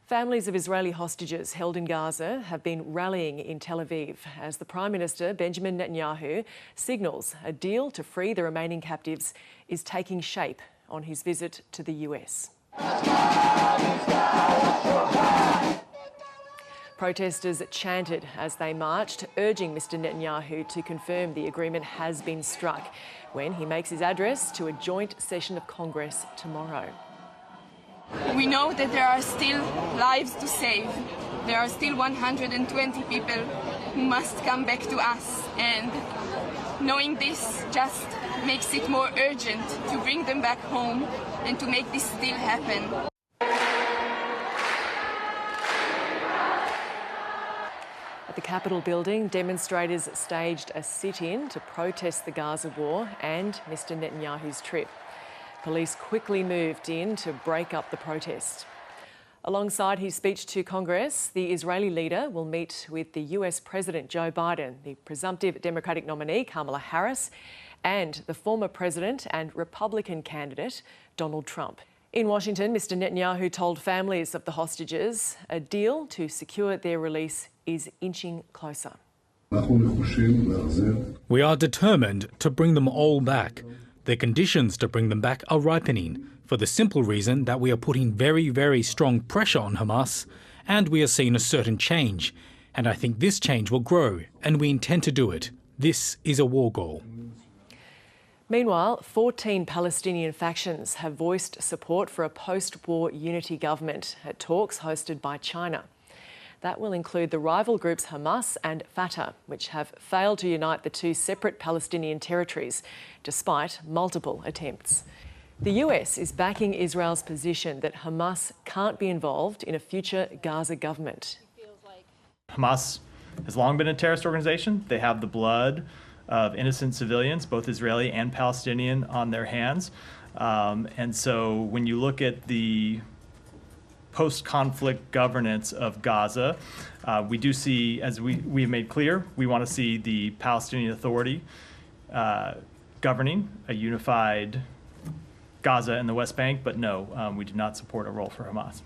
Families of Israeli hostages held in Gaza have been rallying in Tel Aviv as the Prime Minister, Benjamin Netanyahu, signals a deal to free the remaining captives is taking shape on his visit to the US. Protesters chanted as they marched, urging Mr Netanyahu to confirm the agreement has been struck when he makes his address to a joint session of Congress tomorrow. We know that there are still lives to save. There are still 120 people who must come back to us, and knowing this just makes it more urgent to bring them back home and to make this still happen. At the Capitol building, demonstrators staged a sit-in to protest the Gaza war and Mr Netanyahu's trip. Police quickly moved in to break up the protest. Alongside his speech to Congress, the Israeli leader will meet with the US President Joe Biden, the presumptive Democratic nominee Kamala Harris, and the former president and Republican candidate Donald Trump. In Washington, Mr Netanyahu told families of the hostages a deal to secure their release is inching closer. We are determined to bring them all back. The conditions to bring them back are ripening, for the simple reason that we are putting very, very strong pressure on Hamas, and we are seeing a certain change. And I think this change will grow, and we intend to do it. This is a war goal. Meanwhile, 14 Palestinian factions have voiced support for a post-war unity government at talks hosted by China. That will include the rival groups Hamas and Fatah, which have failed to unite the two separate Palestinian territories, despite multiple attempts. The US is backing Israel's position that Hamas can't be involved in a future Gaza government. Hamas has long been a terrorist organization. They have the blood of innocent civilians, both Israeli and Palestinian, on their hands. And so when you look at the post-conflict governance of Gaza, we do see, as we have made clear, we want to see the Palestinian Authority governing a unified Gaza and the West Bank, but no, we do not support a role for Hamas.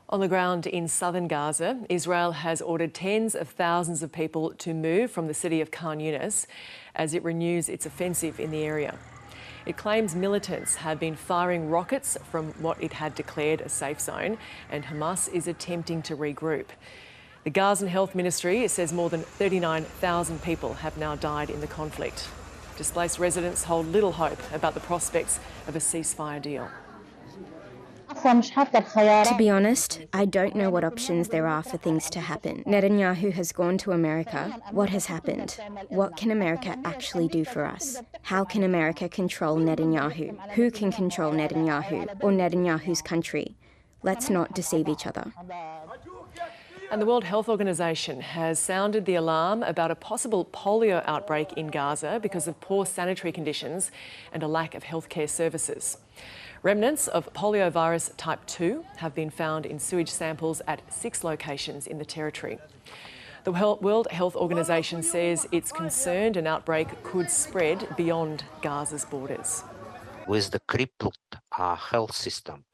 On the ground in southern Gaza, Israel has ordered tens of thousands of people to move from the city of Khan Yunis as it renews its offensive in the area. It claims militants have been firing rockets from what it had declared a safe zone, and Hamas is attempting to regroup. The Gazan Health Ministry says more than 39,000 people have now died in the conflict. Displaced residents hold little hope about the prospects of a ceasefire deal. To be honest, I don't know what options there are for things to happen. Netanyahu has gone to America. What has happened? What can America actually do for us? How can America control Netanyahu? Who can control Netanyahu or Netanyahu's country? Let's not deceive each other. And the World Health Organization has sounded the alarm about a possible polio outbreak in Gaza because of poor sanitary conditions and a lack of healthcare services. Remnants of poliovirus type 2 have been found in sewage samples at 6 locations in the territory. The World Health Organization says it's concerned an outbreak could spread beyond Gaza's borders. With the crippled health system,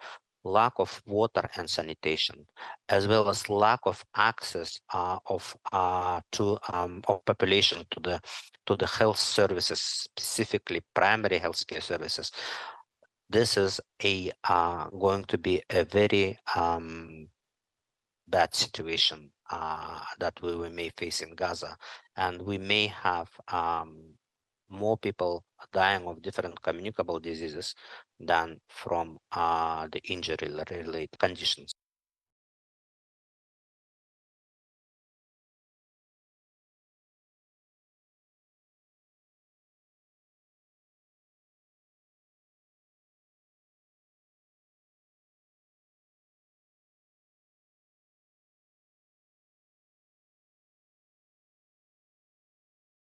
lack of water and sanitation, as well as lack of access of population to the health services, specifically primary healthcare services, this is going to be a very bad situation that we may face in Gaza, and we may have more people dying of different communicable diseases than from the injury-related conditions.